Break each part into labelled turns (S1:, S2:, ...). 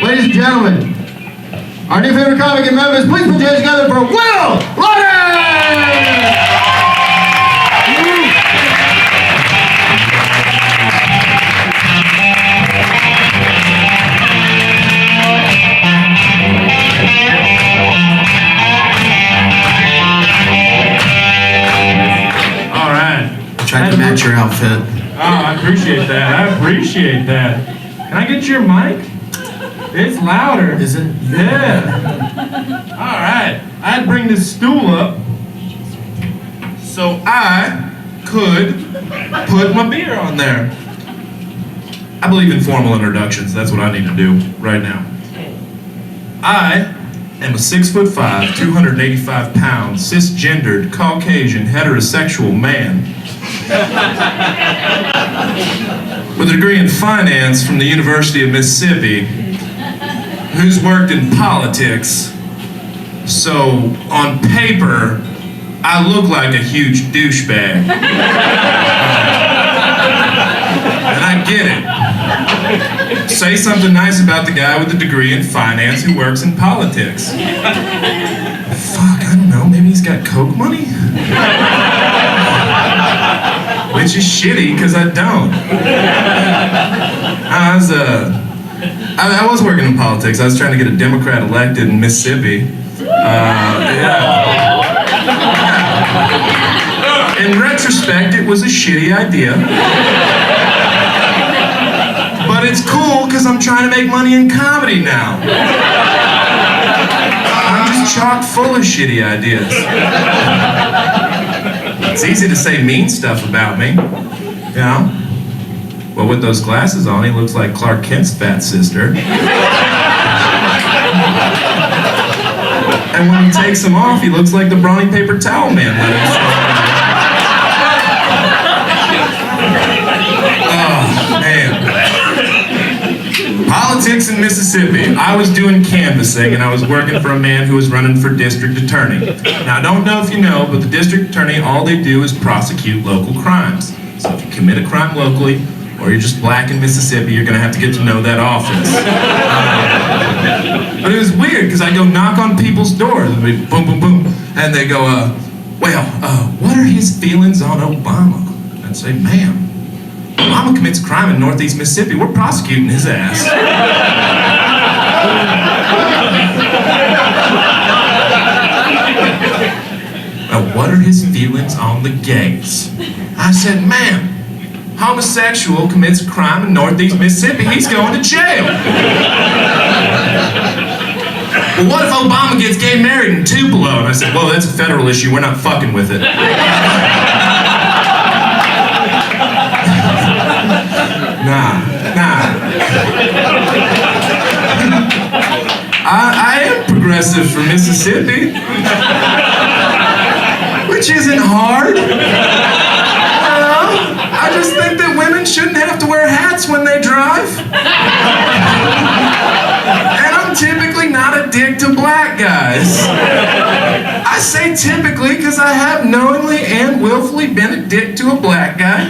S1: Ladies and gentlemen, our new favorite comic in Memphis, please put your hands together for Loden!
S2: Tried to match your outfit.
S3: Oh, I appreciate that. Can I get your mic? It's louder.
S2: Is it?
S3: Yeah. All right. I'd bring this stool up so I could put my beer on there. I believe in formal introductions. That's what I need to do right now. I am a 6'5", 285 pound, cisgendered, Caucasian, heterosexual man with a degree in finance from the University of Mississippi, who's worked in politics. So on paper, I look like a huge douchebag. And I get it. Say something nice about the guy with a degree in finance who works in politics. Fuck, I don't know, maybe he's got coke money? Which is shitty, because I don't. I was working in politics. I was trying to get a Democrat elected in Mississippi. In retrospect, it was a shitty idea. But it's cool, because I'm trying to make money in comedy now. I'm just chock full of shitty ideas. It's easy to say mean stuff about me, you know? Well, with those glasses on, he looks like Clark Kent's fat sister. And when he takes them off, he looks like the brawny paper towel man. Oh, man. Politics in Mississippi. I was doing canvassing and I was working for a man who was running for district attorney. Now, I don't know if you know, but the district attorney, all they do is prosecute local crimes. So if you commit a crime locally, or you're just black in Mississippi, you're gonna have to get to know that office. But it was weird, because I go knock on people's doors, and we boom, boom, boom, and they go, what are his feelings on Obama? I'd say, ma'am, Obama commits crime in Northeast Mississippi. We're prosecuting his ass. What are his feelings on the gays? I said, ma'am, homosexual commits crime in Northeast Mississippi. He's going to jail. Well, what if Obama gets gay married in Tupelo? And I said, well, that's a federal issue. We're not fucking with it. Nah. I am progressive for Mississippi, which isn't hard. I just think that women shouldn't have to wear hats when they drive. And I'm typically not a dick to black guys. I say typically because I have knowingly and willfully been a dick to a black guy.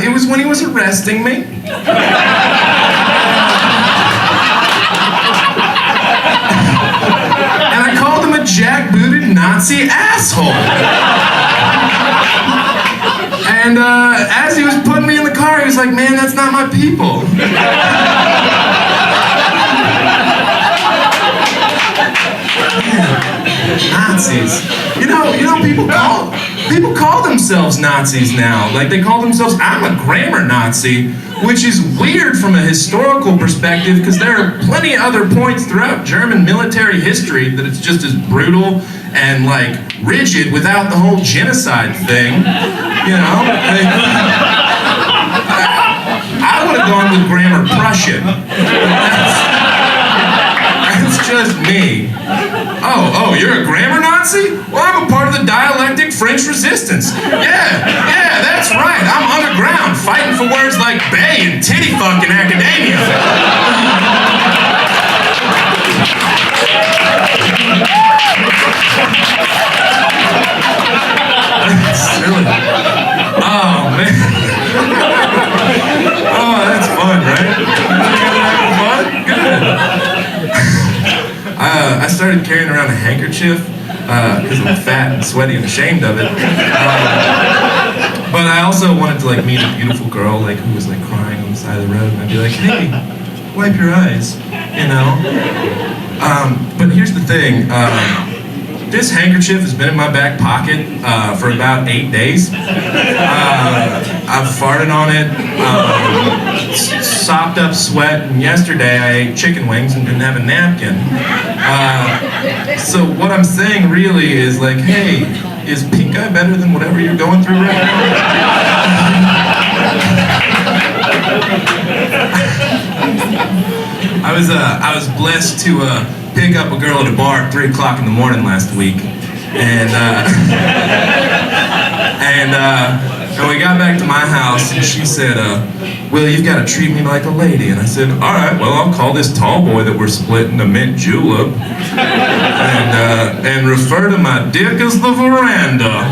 S3: It was when he was arresting me. And I called him a jackbooted Nazi asshole. And as he was putting me in the car, he was like, man, that's not my people. Nazis. You know, people call themselves Nazis now. Like, they call themselves, I'm a grammar Nazi, which is weird from a historical perspective, because there are plenty of other points throughout German military history that it's just as brutal and, like, rigid without the whole genocide thing. You know? I would have gone with grammar Prussian. That's just me. Oh, you're a grammar Nazi? Well, I'm a part of the dialectic French resistance. Yeah, that's right. I'm underground, fighting for words like bay and titty fuck in academia. That's silly. Oh, man. Oh, that's fun, right? You guys having fun? Good. I started carrying around a handkerchief because I'm fat and sweaty and ashamed of it. But I also wanted to like meet a beautiful girl like who was like crying on the side of the road, and I'd be like, hey, wipe your eyes, you know. But here's the thing. This handkerchief has been in my back pocket for about 8 days. I've farted on it, sopped up sweat, and yesterday I ate chicken wings and didn't have a napkin. So what I'm saying really is like, hey, is pink eye better than whatever you're going through right now? I was blessed to pick up a girl at a bar at 3 o'clock in the morning last week, and we got back to my house, and she said, "Will, you've got to treat me like a lady." And I said, "All right, well, I'll call this tall boy that we're splitting a mint julep, and refer to my dick as the veranda."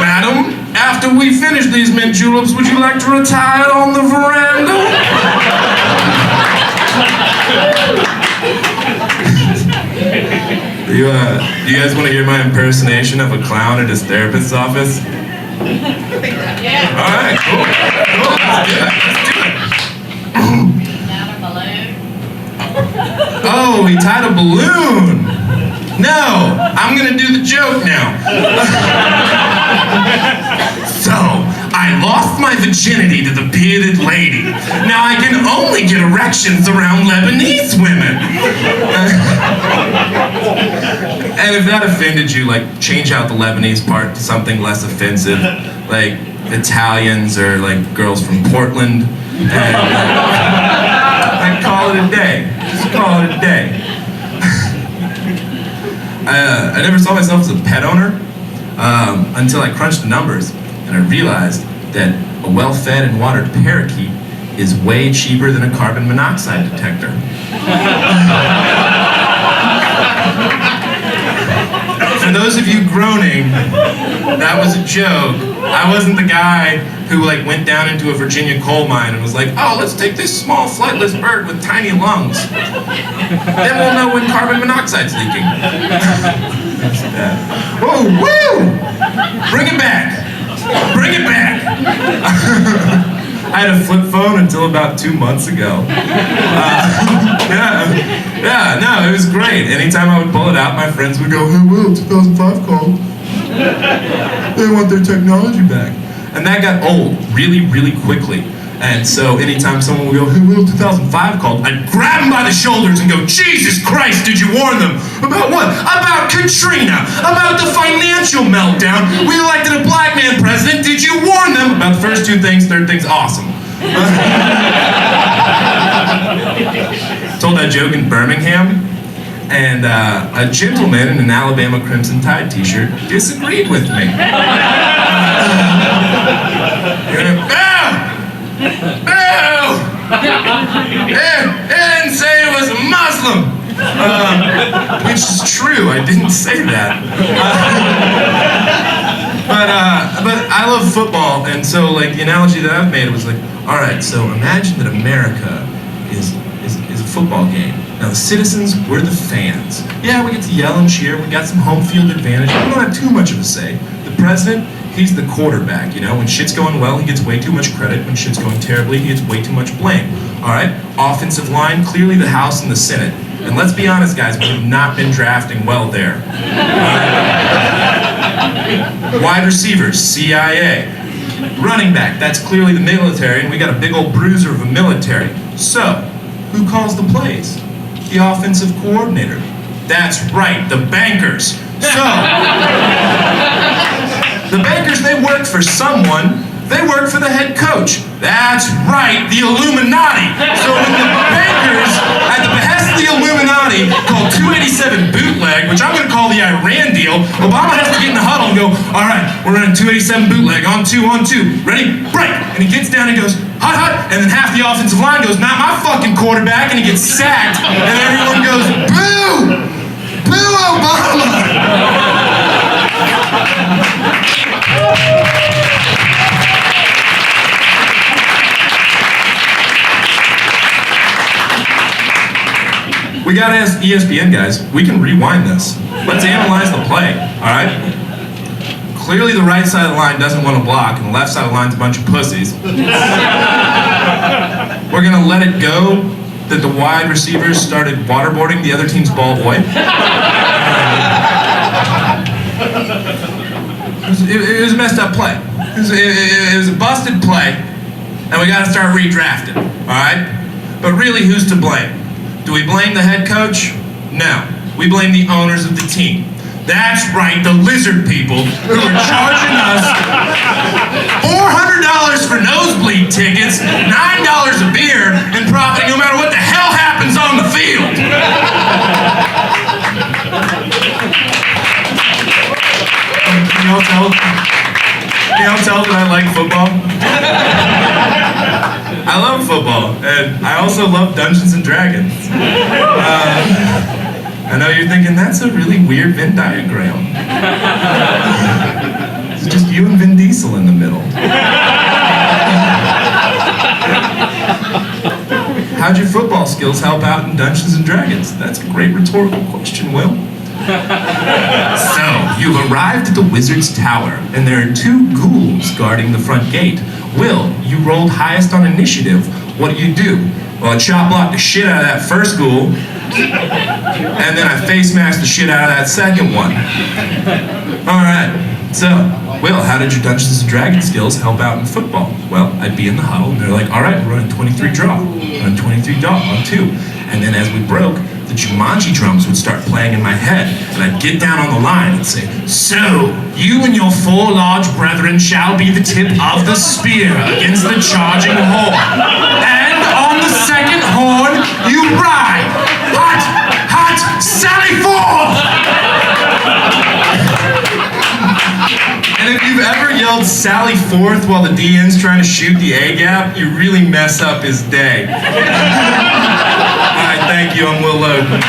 S3: Madam, after we finish these mint juleps, would you like to retire on the veranda? Do you guys want to hear my impersonation of a clown at his therapist's office? Yeah. All right, cool. Let's do it.
S4: Not a balloon.
S3: Oh, he tied a balloon. No, I'm gonna do the joke now. So, I lost my virginity to the bearded lady. Now I can only get erections around Lebanese women. And if that offended you, like, change out the Lebanese part to something less offensive, like Italians or like girls from Portland, and call it a day. Just call it a day. I never saw myself as a pet owner until I crunched the numbers, and I realized that a well-fed and watered parakeet is way cheaper than a carbon monoxide detector. For those of you groaning, that was a joke. I wasn't the guy who like went down into a Virginia coal mine and was like, "Oh, let's take this small flightless bird with tiny lungs. Then we'll know when carbon monoxide's leaking." Oh, woo! Bring it back. Bring it back. I had a flip phone until about 2 months ago. No, it was great. Anytime I would pull it out, my friends would go, "Hey, Will, 2005 called. They want their technology back." And that got old really, really quickly. And so anytime someone would go, "Hey, Will, 2005 called," I'd grab them by the shoulders and go, "Jesus Christ, did you warn them? About what? About Katrina, about the financial meltdown. We elected a black man president. Did you warn them about the first two things? Third thing's awesome." Told that joke in Birmingham, and a gentleman in an Alabama Crimson Tide t-shirt disagreed with me. Boo! He didn't say it was a Muslim. Which is true, I didn't say that. But I love football, and so like the analogy that I've made was like, all right, so imagine that America is a football game. Now the citizens, we're the fans. Yeah, we get to yell and cheer, we got some home field advantage, we don't have too much of a say. The president, he's the quarterback, you know? When shit's going well, he gets way too much credit. When shit's going terribly, he gets way too much blame. All right? Offensive line, clearly the House and the Senate. And let's be honest, guys, we have not been drafting well there. Wide receivers, CIA. Running back, that's clearly the military, and we got a big old bruiser of a military. So, who calls the plays? The offensive coordinator. That's right, the bankers. So, the bankers, they work for someone. They work for the head coach. That's right, the Illuminati. So when the bankers, at the behest of the Illuminati, call 287 bootleg, which I'm going to call the Iran deal, Obama has to get in the huddle and go, all right, we're running 287 bootleg, on two, ready, break. And he gets down and goes, hut, hut, and then half the offensive line goes, not my fucking quarterback, and he gets sacked, and everyone goes, boo! Boo, Obama! We gotta ask ESPN guys. We can rewind this. Let's analyze the play, all right? Clearly the right side of the line doesn't want to block, and the left side of the line's a bunch of pussies. We're gonna let it go that the wide receivers started waterboarding the other team's ball boy. It was a messed up play. It was a busted play, and we gotta start redrafting, all right? But really, who's to blame? Do we blame the head coach? No. We blame the owners of the team. That's right, the lizard people who are charging us $400 for nosebleed tickets, $9 a beer, and profiting no matter what the hell happens on the field. You know, tell that I like football. I love football, and I also love Dungeons and Dragons. I know you're thinking, that's a really weird Venn diagram. It's just you and Vin Diesel in the middle. How'd your football skills help out in Dungeons and Dragons? That's a great rhetorical question, Will. So, you've arrived at the Wizard's Tower, and there are 2 ghouls guarding the front gate. Will, you rolled highest on initiative. What do? Well, I chop blocked the shit out of that first ghoul, and then I face masked the shit out of that second one. Alright, so, Will, how did your Dungeons and Dragons skills help out in football? Well, I'd be in the huddle, and they're like, alright, we're running 23 draw, run 23 draw on 2. And then as we broke, the Jumanji drums would start playing in my head, and I'd get down on the line and say, so, you and your 4 large brethren shall be the tip of the spear against the charging horn. And on the second horn, you ride, hot, hot, sally forth! And if you've ever yelled Sally forth while the DN's trying to shoot the A-gap, you really mess up his day. All right, thank you, I'm Will Loden.